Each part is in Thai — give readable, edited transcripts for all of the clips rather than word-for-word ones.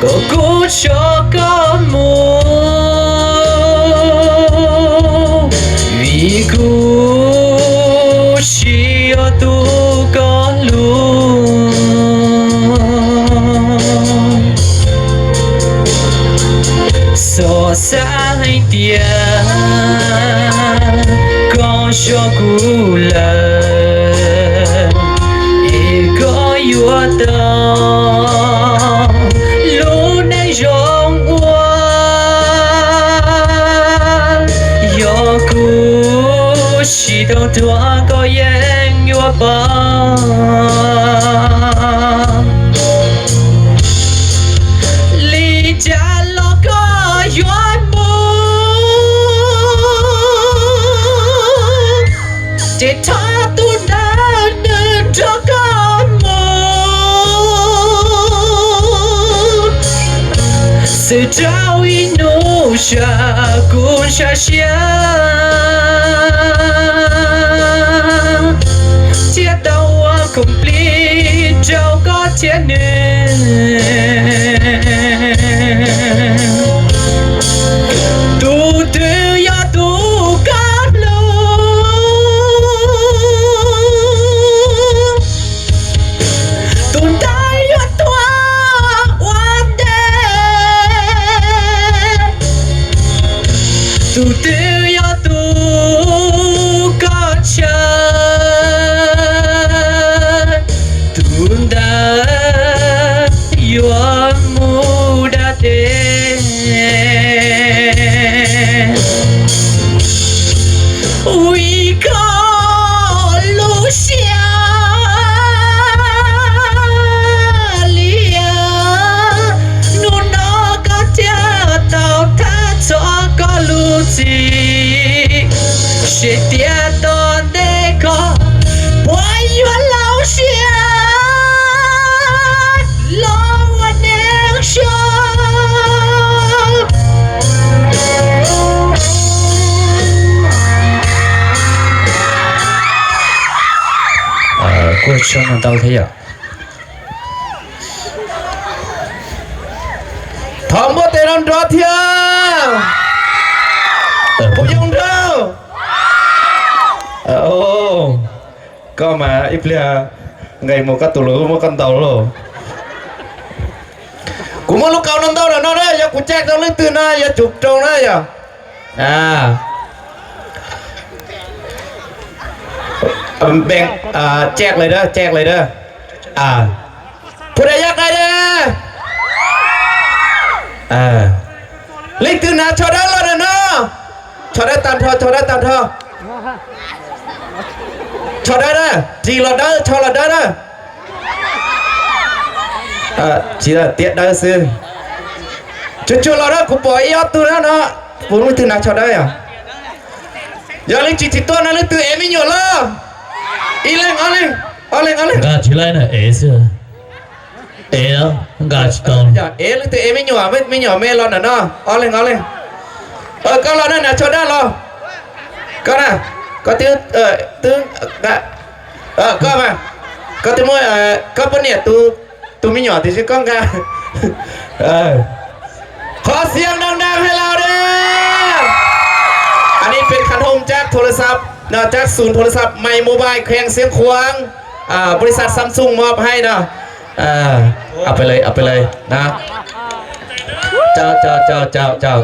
có cố cho con mù vì cố chỉ ở tu con luôn so xa hay tia con cho cú lời có vua tao lúc này rong qua do cú chỉ đâu tua có yên vua ba lý cha lo có vua chỉ tha tu đã nên cho con một sự trao ý nô cha cũng cha xia chia tàu complete trao có thiên nên tu tư ya tu tu tư ya tu có cha tu đã yo mu đã đến we call Lucia lia nu nó có cha tao tha cho có lu gì sẽ tia to để có bồi dưỡng lão xia loวันเองชอบ过去呢到thế à thầm một tên ăn rõ thiênผมยังเท่าโอ้ก็มาอีเปลี่ยไงโมกัตตุลโมกันเตาโลกูมาลูกเก่าน้ำเต้าแล้วนะอย่ากูแจกต้องเล่นตื่นนะอย่าจุกจงนะอย่าแบ่งแจกเลยเด้อแจกเลยเด้อผู้ใดอยากได้เด้อเล่นตื่นนะชอได้แล้วนะชอได้ตามทอชอได้ตามทอชอได้นะจีเราได้ชอเราได้นะจีเราเตี้ยได้ซื้อจุดเราได้กูปล่อยยอดตัวนั้นนะผมไม่ตื่นนะชอได้อะอย่าเล่นจีติดตัวนะเล่นตื่นเอ็มไม่หยุดเลยอีเล่งเอาเล่งกาชิไลน่ะเอเสือเอแล้วกาชิตอนอย่าเล่นตื่นเอ็มไม่หยุดไม่หยุดไม่รอหน่ะเนาะเอาเล่งก็รอนั่นนะชอได้รอก็นะก็ตื้อก็มาก็ตื้อมั่วก็ปนเนี่ยตูไม่หยอดที่ชื่อกล้องกันขอเสียงดังๆให้เราด้วยอันนี้เป็นขันโฮมจากโทรศัพท์นะจากศูนย์โทรศัพท์ไมโมบายแข่งเสียงควงบริษัทซัมซุงมอบให้นะเอาไปเลยนะเจ้า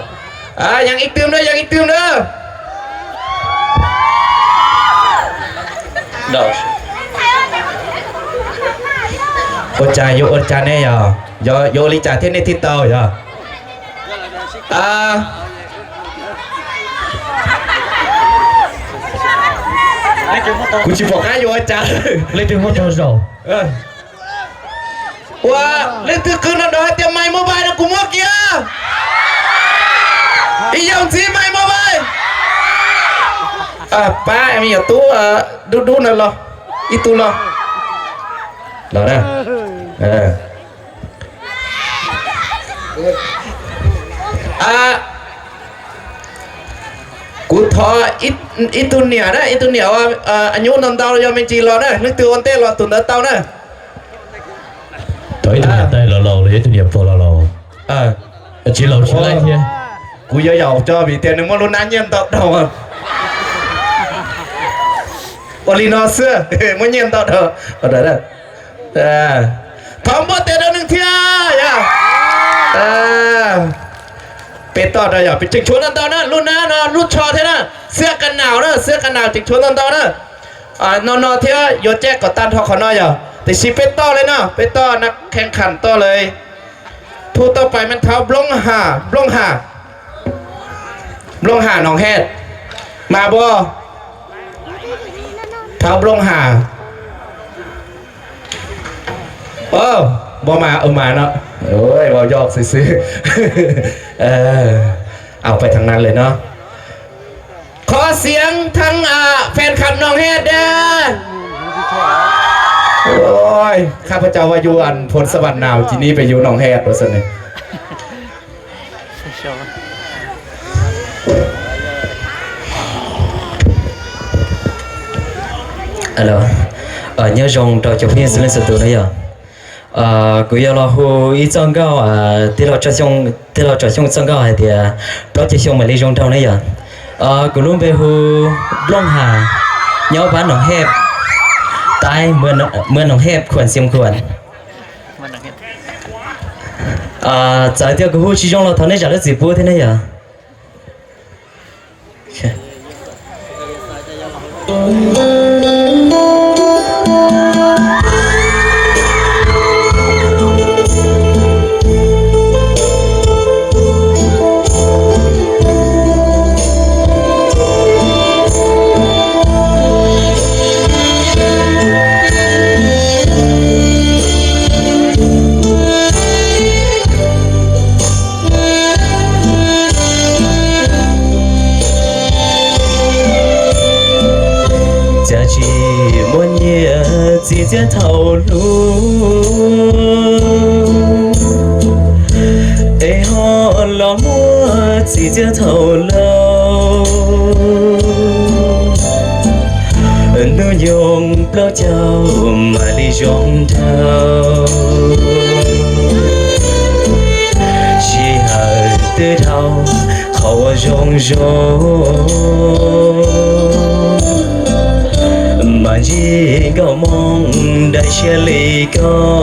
ยังอีกตื่มด้วยดอกอดใจโยอดใจแน่โยลิจ่าเทนในทิศเตากูชิบอกให้โยอดใจเล่นถึงหัวโตโซว่าเล่นถึงคืนนั้นเดี๋ยวให้เตรียมไมค์โมบายนะกูมอกเกียอีหยองซีไมค์โมบายป้ามีอยู่ตู้ดูนั่นหรออีตู้หรอนะกูทออีตุนเนี่ยนะอีตุนเนี่ยว่าอายุนำเตาเราไม่จีรอนะนึกตัววันเต้รอตุนเตานะตัวอีตุนเนี่ยเต้รอเลยอีตุนเนี่ยพอรอ chỉ lầu chỉ lại thế cú giờ giàu cho vì tiền nó mua luôn ăn nhiên tao đâu à Olino xưa mua nhiên tao đâu ở đấy đấy thắm bớt tiền đâu nương thiaเป็ดต่อได้อย่าไปจิกชวนตอนนั้นรุ่นนะนะรุ่นชอเท่านั้นเสื้อกันหนาวนะเสื้อกันหนาวจิกชวนตอนนั้นนอเที่ยวโยแจ๊กกับตันทอขอนอยแต่ชีเป็ดต่อเลยนะเป็ดต่อนักแข่งขันต่อเลยผู้ต่อไปมันเท้าบลงหาหนองแฮดมาบ่เท้าบลงหาบ่มามาเนาะโอ้ยบ่ยอกซื้อเอาไปทางนั้นเลยเนาะขอเสียงทั้งแฟนคลับน้องเฮดเด้อโอ้ยข้าพเจ้าว่าอยู่อันพลสวรรค์หนาวจีนี้ไปอยู่น้องเฮดว่าซั่นนี่nhớ rằng trò chụp hình lên sự tự đấy cứ giờ là hồ ý trong cao thì là trò xong trong cao thì đó chỉ xong mà đi trong đấy cứ luôn về hồ Long Hà nhau bán nòng hẹp tai mưa nòng hẹp khuẩn xiêm khuẩn giải theo cái hồ chỉ trong là thằng này trả được gì bố thế này chỉ biết thầu lu để họ lo mua chỉ biết thầu lâu nó dùng bao châu mà đi trong thâu chỉ hơi từ đầu khẩu rong mà chỉ có mong đại chia ly con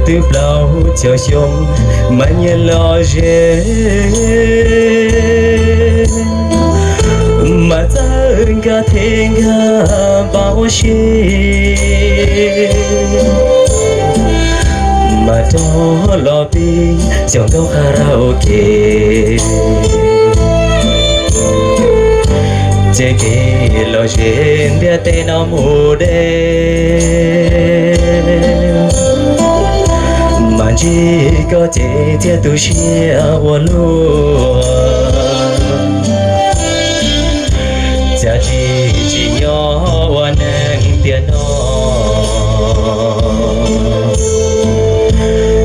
từ lâu chờ chung mà nhớ lo dễ mà thân cả thiên cả bao chi mà đó lo bi chẳng có karaoke chỉ khi lo chuyện biết tên nó mù đêm mà chỉ có thể theo tu chia hoa luôn cha chỉ nhỏ hoa nang tiền nó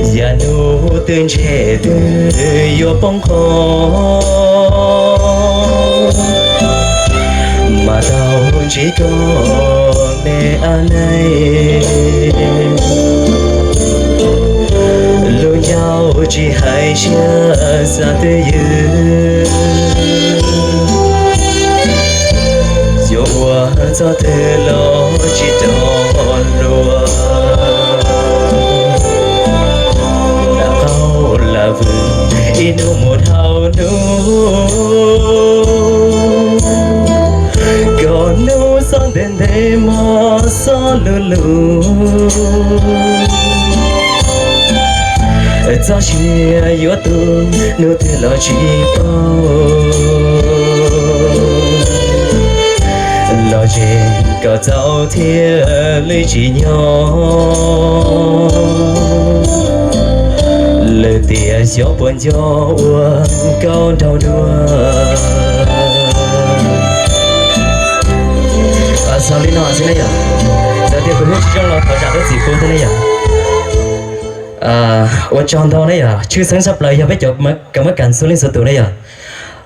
gia nu tương trẻ từ yêu bóng khó mà đâu chỉ có mẹ anh ấy lối nhau chỉ hai chia ra tới dù qua cho thế lo chỉ đón lúa là câu là vườn inu một hào nu còn nấu son đèn để mà son lù lù cho chia yếu tu nô thế lo chỉ bao lo chuyện có giàu thiê lấy chỉ nhỏ lời tia gió buồn gió uốn câu đau đua sao đi nói thế này à? Giờ thì cũng chỉ trong là thở ra được gì cũng thế này à? Ở trong đó này à? Chưa sáng sắp lại giờ bây giờ mới cảm ơn cảnh số lên số tuổi này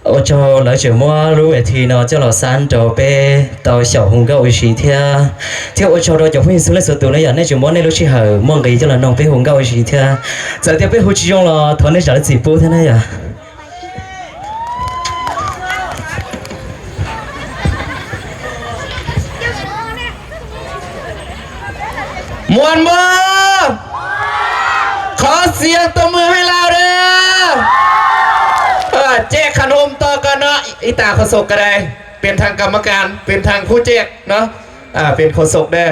我就来这么路的天呢，就老山就被到小红个位置天，天我就到就会说来说多了呀，那就么那路去后，么个就来弄被红个位置天，在这被红去用了，团那啥的直播天了呀。มวนมือขอเสียงตบมือให้เราเด้อแจกขนมต่อกันเนาะอีตาโฆษกก็ได้เป็นทางกรรมการเป็นทางผู้แจกเนาะเป็นโฆษกได้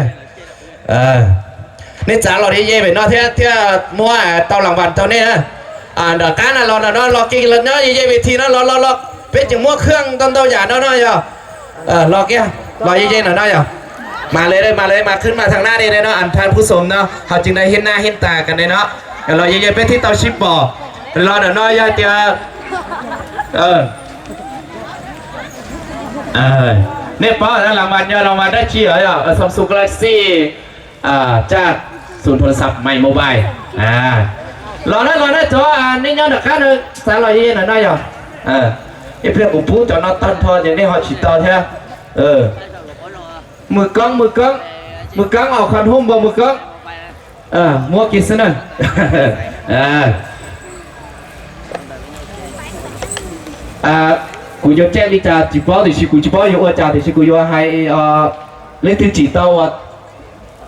นี่จ๋าเราได้เย่ไปเนาะเที่ยมัวเตาหลังวันเตาเนี่ยดอกการเราเนาะเรากินแล้วเนาะเย่ไปทีเนาะเราเป็นจังมัวเครื่องต้นเตาหยาเนาะย่อรอแกรอเย่ๆหน่อยเนาะย่อมาเลยได้มาเลยมาขึ้นมาทางหน้านี่เลยเนาะอันทานผู้ชมเนาะเขาจึงได้เห็นหน้าเห็นตากันเลยเนาะเดี๋ยวเราเย่ๆไปที่เตาชิปบ่อรอเดี๋ยวน้อยย่อเตียเนี่ยป้าแล้วรางวัลย่อรางวัลได้ชี้เหรอซัมซุงกาแล็กซี่จากศูนย์โทรศัพท์ใหม่โมบายรอได้จอนี่ย่อเด็กข้าหนึ่งสารลอยเย่หน่อยน้อยย่อไอ้เพื่อนอุปูจอดนอตันทออย่างนี้họ chỉต่อแท้มือกล้องเอาคันหุ้มบ่มือกล้องมัวกินซะนั่นกูยกแจ้งดิจ่าจีบอดิชิกูจีบออยู่จ่าดิชิกูอยู่ให้เล่นที่จีเต้า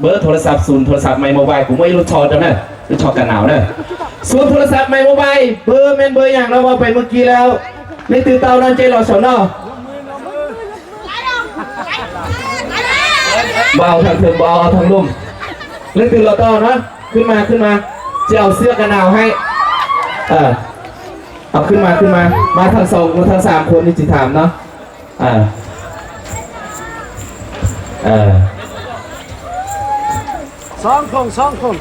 เบอร์โทรศัพท์ศูนย์โทรศัพท์ใหม่โมบายกูไม่รู้ชอจังนะรู้ชอกันหนาวนะศูนย์โทรศัพท์ใหม่โมบายเบอร์เมนเบอร์อย่างเราเอาไปเมื่อกี้แล้วเล่นที่เต้านั่นเจรอสอนอเบาทางเถิงเบาทางลุ่มเล่นตื่นเราต่อนะขึ้นมาจะเอาเสื้อกันหนาวให้เอาขึ้นมามาทางสองมาทางสามคนนี่จิถามเนาะสองคน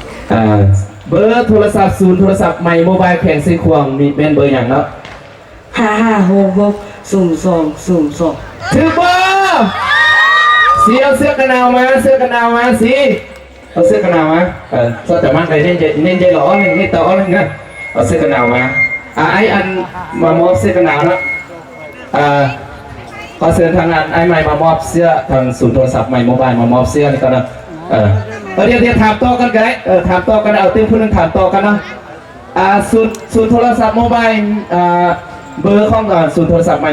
เบอร์โทรศัพท์ศูนย์โทรศัพท์ใหม่โมบายแข่งซีควงมีเป็นเบอร์อย่างเนาะ5566 02 ถือเบอร์สีเอาเสื้อกันหนาวมาสีเอาเสื้อกันหนาวมาsaoแต่มันไปnênใจหล่อนี่ต่ออะไรเงี้ยเอาเสื้อกันหนาวมาไออันมามอบเสื้อกันหนาวนะขอเชิญทางงานไอใหม่มามอบเสื้อทางศูนย์โทรศัพท์ใหม่โมบายมามอบเสื้อนี่ก็นะเดี๋ยวถามต่อกันไงถามต่อกันเอาติ้งพูดนึงถามต่อกันนะศูนย์โทรศัพท์โมบายเบอร์ของศูนย์โทรศัพท์ใหม่